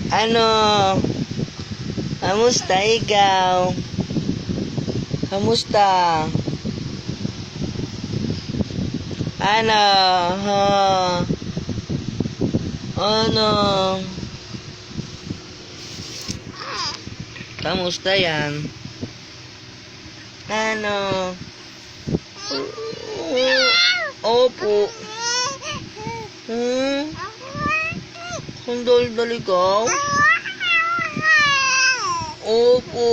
Ano? Kamusta ikaw? Kamusta? Ano? Ha? Ano? Kamusta yan? Ano? Opo. Sandal-dal ikaw? Opo.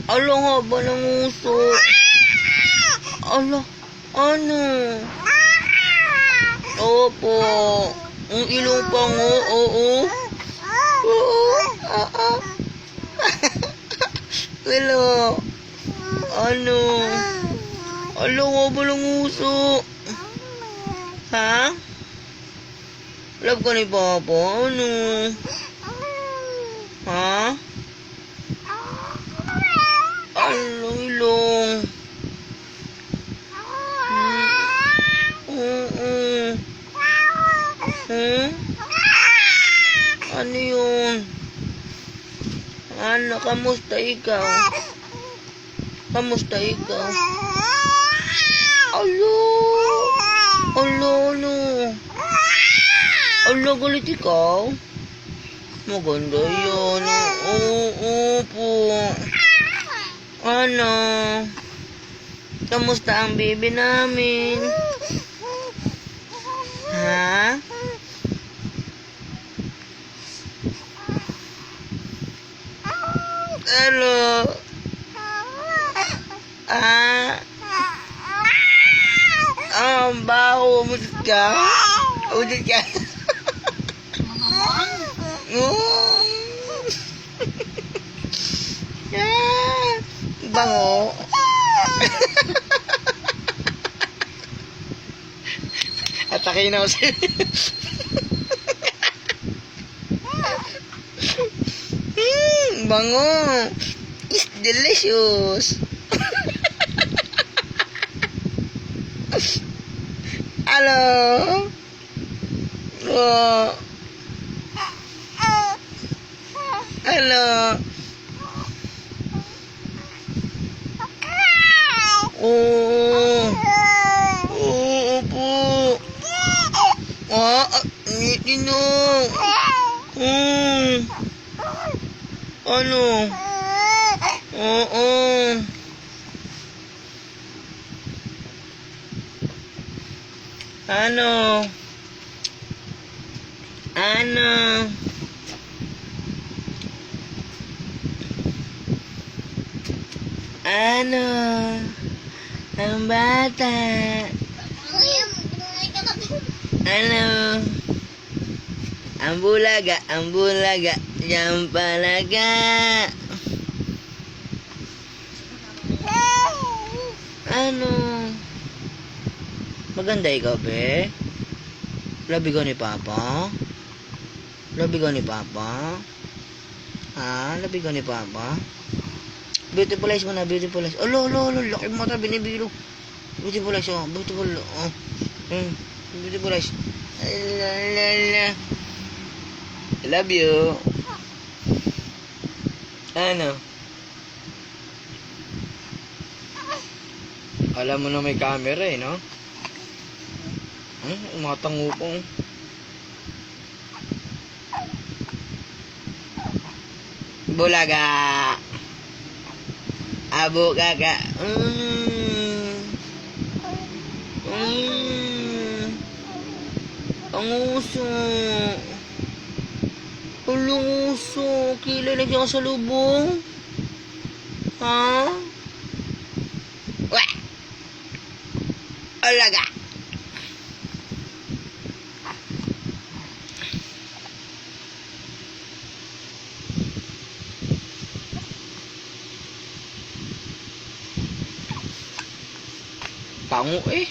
Ala, haba ng uso. Ala, ano? Opo. Ang ilong pa nga, oo. Oo. Hello. Ano? Ala, haba ng uso. Ha? Love ka ni Papa? Ano? Ha? Along ilong. Ano yun? Ano? Kamusta ikaw? Kamusta ikaw? Alo? Alo, ano? Alo, galit ikaw? Maganda yun. Oo po. Ano? Kamusta ang baby namin? Ha? Ano? Ang baho. Umudit ka? Umudit ka? Bango. Atake na ako sa'yo. Bango. It's delicious. Hello. Oh. Hello. Oo. Oo po. Ngitin o. Ano? Oo. Ano? Ano? Ano? Ang bata. Ano? Ang bulaga, yang palaga. Ano? Maganda ikaw, be? Labi ko ni Papa? Labi ko ni Papa? Ha? Labi ko ni Papa? Beautifulize mo na, beautifulize. Alo, laki mo mata, binibilo. Beautifulize, oh, beautiful, oh. Beautifulize. I love you. Ano? Alam mo na may camera eh, no? Matangupong. Bulaga. Abo kaka. Ang uso. Ang uso. Kilay na siya sa lubong. Ha? Wah! Alaga. Pango eh.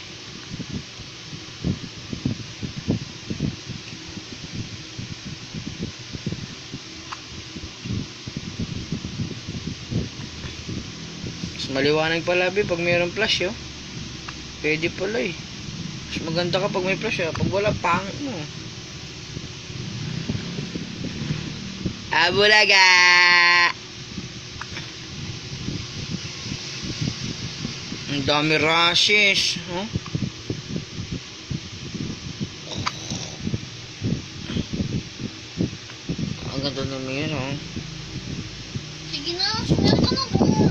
Mas maliwanag pala pag mayroong flash yo. Pwede pala eh. Mas maganda kapag may flash, pag wala, pangit mo. Abulaga! Ang dami rashes. Oh? Ang ganda naman yun, oh. Sige na, sumayaw ka na doon.